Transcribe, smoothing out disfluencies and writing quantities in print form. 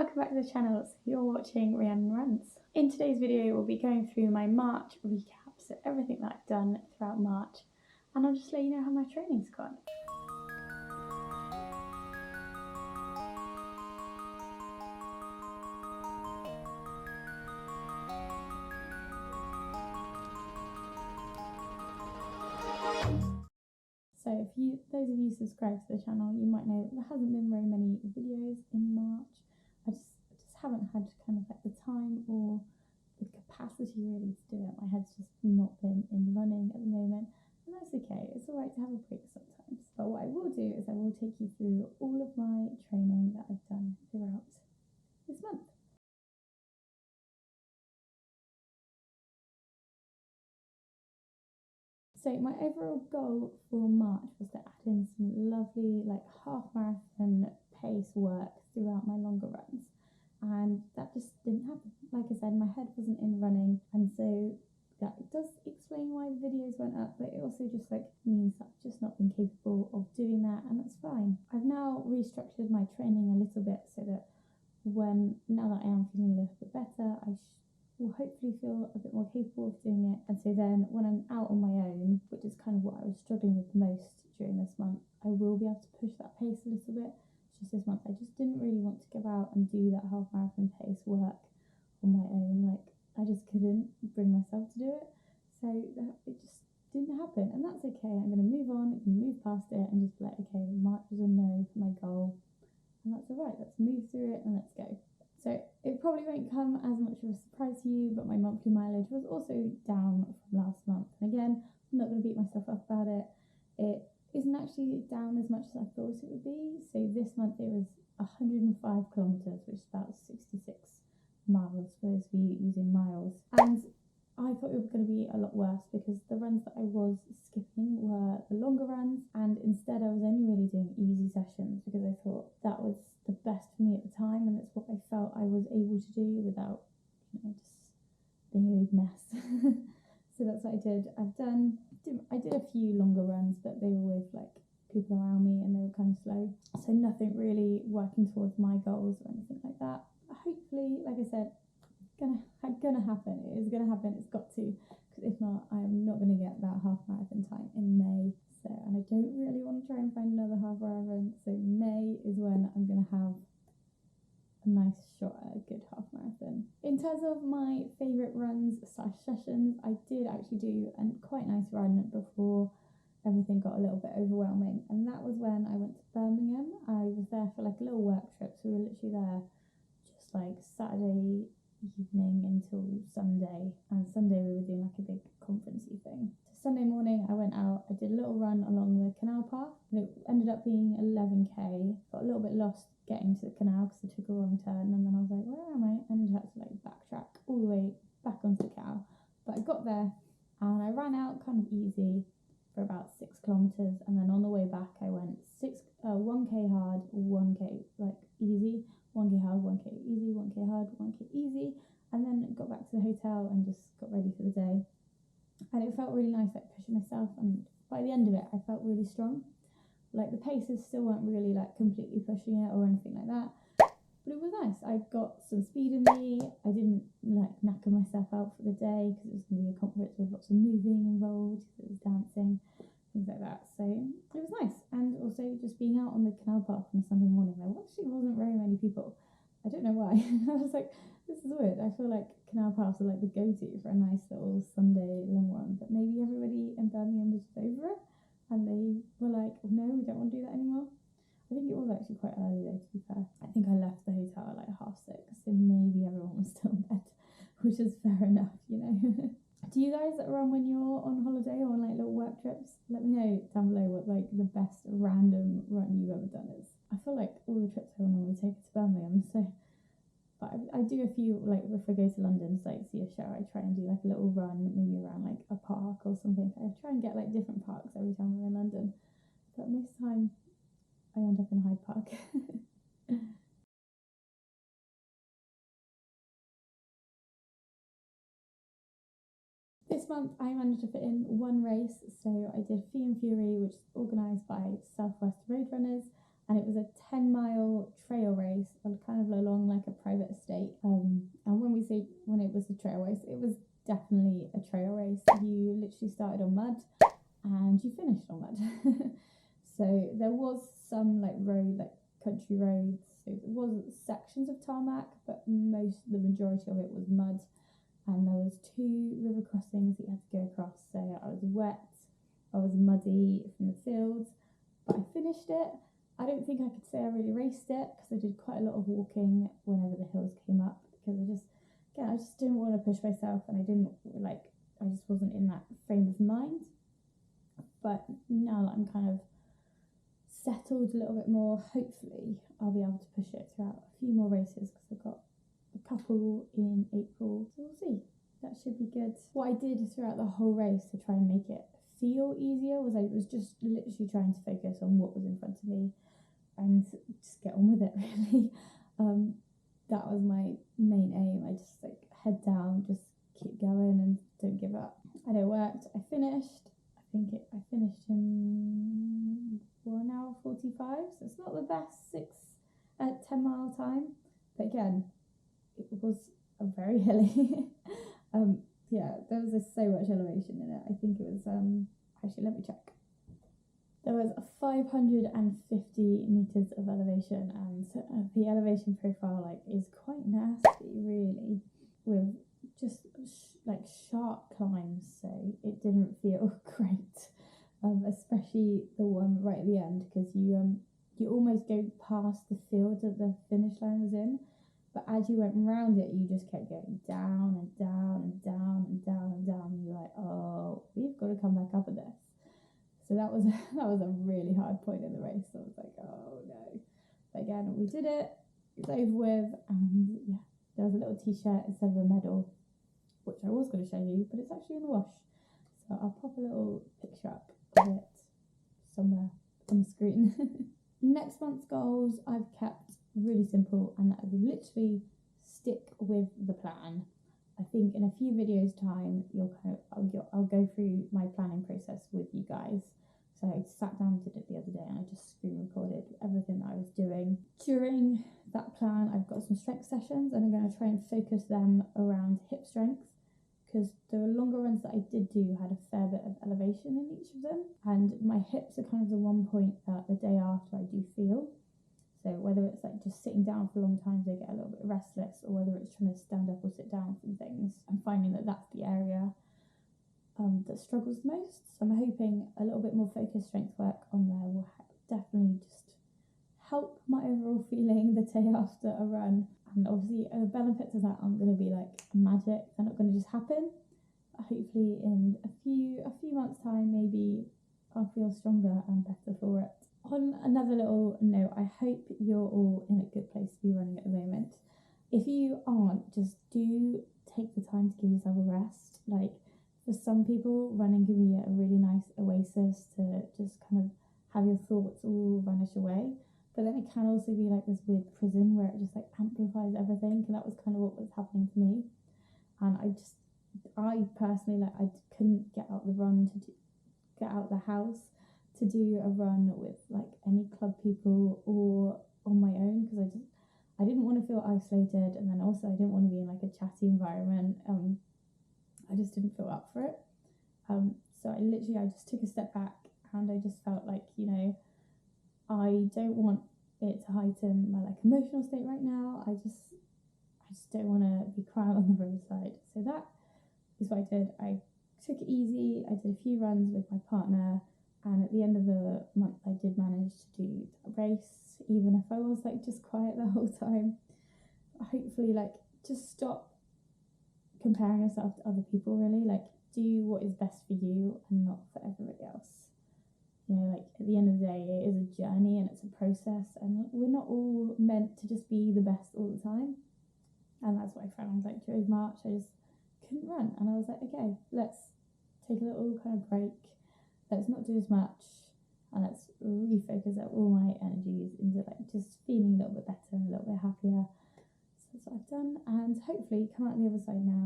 welcome back to the channel. So you're watching Rhiannon Runs. In today's video we'll be going through my March recap, so everything that I've done throughout March, and I'll just let you know how my training's gone. So those of you subscribed to the channel, you might know there hasn't been very many videos in March. I just haven't had kind of like the time or the capacity really to do it. My head's just not been in running at the moment, and that's okay. It's alright to have a break sometimes. But what I will do is I will take you through all of my training that I've done throughout this month. So my overall goal for March was to add in some lovely like half marathon pace work throughout my longer runs, and that just didn't happen. Like I said, my head wasn't in running, and so that does explain why the videos went up, but it also just like means that I've just not been capable of doing that, and that's fine. I've now restructured my training a little bit so that now that I am feeling a little bit better, I will hopefully feel a bit more capable of doing it. And so then when I'm out on my own, which is kind of what I was struggling with the most during this month, I will be able to push that pace a little bit. It's just this month I just didn't really want to go out and do that half marathon pace work on my own. Like I just couldn't bring myself to do it, so it just didn't happen, and that's okay. I'm going to move on, move past it, and just be like, okay, March was a no for my goal, and that's alright. Let's move through it and let's go. So it probably won't come as much of a surprise to you, but my monthly mileage was also down from last month. And again, I'm not going to beat myself up about it. It isn't actually down as much as I thought it would be. So this month it was 105 kilometres, which is about 66 miles for those of you using miles. And I thought it was going to be a lot worse because the runs that I was skipping were the longer runs, and instead I was only really doing easy sessions because I thought that was the best for me at the time, and it's what I felt I was able to do without, just being a big mess. So that's what I did. I did a few longer runs, but they were with like people around me and they were kind of slow, so nothing really working towards my goals or anything like that. Hopefully, like I said, gonna happen. It is gonna happen. It's got to, because if not, I'm not gonna get that half marathon time in May. So, and I don't really want to try and find another half marathon. So May is when I'm gonna have a nice shot at a good half marathon. In terms of my favourite runs / sessions, I did actually do a quite nice run before everything got a little bit overwhelming, and that was when I went to Birmingham. I was there for like a little work trip, so we were literally there just like Saturday evening until Sunday, and Sunday we were doing like a big conferencey thing. So Sunday morning I went out, I did a little run along the canal path, and it ended up being 11k. Got a little bit lost getting to the canal because I took a wrong turn, and then I was like, where am I? And I had to like backtrack all the way back onto the canal, but I got there and I ran out kind of easy for about 6 kilometers, and then on the way back I went 1k hard, 1k like easy, 1k hard, 1k easy, 1k hard, 1k easy, and then got back to the hotel and just got ready for the day. And it felt really nice, like pushing myself, and by the end of it I felt really strong. Like the paces still weren't really like completely pushing it or anything like that, but it was nice. I got some speed in me. I didn't like knacker myself out for the day because it was going to be a conference with lots of moving involved, because it was dancing, things like that. So it was nice. And also just being out on the canal path on a Sunday morning, there actually wasn't very many people. I don't know why. I was like, this is weird. I feel like canal paths are like the go-to for a nice little Sunday long run, but maybe everybody in Birmingham was over it and they were like, oh, no, we don't want to do that anymore. I think it was actually quite early though, to be fair. I think I left the hotel at like 6:30, so maybe everyone was still in bed, which is fair enough, Do you guys run when you're on holiday or on like little work trips? Let me know down below what like the best random run you've ever done is. I feel like all the trips I will normally take to Birmingham, so but I do a few, like if I go to London to like see a show, I try and do like a little run maybe around like a park or something. I try and get like different parks every time I'm in London, but most of the time I end up in Hyde Park. This month I managed to fit in one race, so I did Feighan Fury, which is organised by Southwest Road Runners, and it was a 10-mile trail race, kind of along like a race. It was definitely a trail race. You literally started on mud and you finished on mud. So there was some like country roads. So there was sections of tarmac, but the majority of it was mud. And there was 2 river crossings that you had to go across. So I was wet, I was muddy from the fields, but I finished it. I don't think I could say I really raced it because I did quite a lot of walking whenever the hills came up, because I just didn't want to push myself, and I just wasn't in that frame of mind. But now that I'm kind of settled a little bit more, hopefully I'll be able to push it throughout a few more races, because I've got a couple in April, so we'll see. That should be good. What I did throughout the whole race to try and make it feel easier was I was just literally trying to focus on what was in front of me and just get on with it, really. That was my main aim. I just head down, just keep going and don't give up. And it worked. I finished. I finished in 1 hour 45, so it's not the best 10-mile time, but again, it was very hilly. Yeah, there was so much elevation in it. I think it was actually, let me check. There was 550 meters of elevation, and the elevation profile is quite nasty, really, with just sharp climbs. So it didn't feel great, especially the one right at the end, because you almost go past the field that the finish line was in, but as you went around it, you just kept going down and down and down and down and down. And you're like, oh, we've got to come back up at this. So that was a really hard point in the race. So I was like, oh no. But again, we did it. It's over with, and yeah, there was a little t-shirt instead of a medal, which I was going to show you, but it's actually in the wash. So I'll pop a little picture up of it somewhere on the screen. Next month's goals I've kept really simple, and that is literally stick with the plan. I think in a few videos time I'll go through my planning process with you guys. So I sat down and did it the other day, and I just screen recorded everything that I was doing. During that plan, I've got some strength sessions, and I'm going to try and focus them around hip strength, because the longer runs that I did do had a fair bit of elevation in each of them, and my hips are kind of the one point that the day after I do feel. So whether it's just sitting down for a long time, they get a little bit restless, or whether it's trying to stand up or sit down from things, I'm finding that that's the area that struggles most. So I'm hoping a little bit more focused strength work on there will definitely just help my overall feeling the day after a run. And obviously benefits of that aren't going to be magic. They're not going to just happen. Hopefully in a few months time, maybe I'll feel stronger and better for it. On another little note, I hope you're all in a good place to be running at the moment. If you aren't, just do take the time to give yourself a rest. For some people, running can be a really nice oasis to just kind of have your thoughts all vanish away. But then it can also be this weird prison where it just amplifies everything, and that was kind of what was happening to me. And I personally I couldn't get out the house to do a run with any club people or on my own, because I didn't want to feel isolated, and then also I didn't want to be in a chatty environment. I just didn't feel up for it. So I just took a step back, and I just felt I don't want it to heighten my emotional state right now. I just don't want to be crying on the roadside. So that is what I did. I took it easy. I did a few runs with my partner, and at the end of the month I did manage to do a race, even if I was just quiet the whole time. Hopefully just stop comparing yourself to other people, really. Do what is best for you and not for everybody else. At the end of the day, it is a journey and it's a process, and we're not all meant to just be the best all the time. And that's what I found. During March, I just couldn't run, and I was okay, let's take a little kind of break, let's not do as much, and let's refocus all my energies into just feeling a little bit better and a little bit happier. So that's what I've done, and hopefully come out the other side now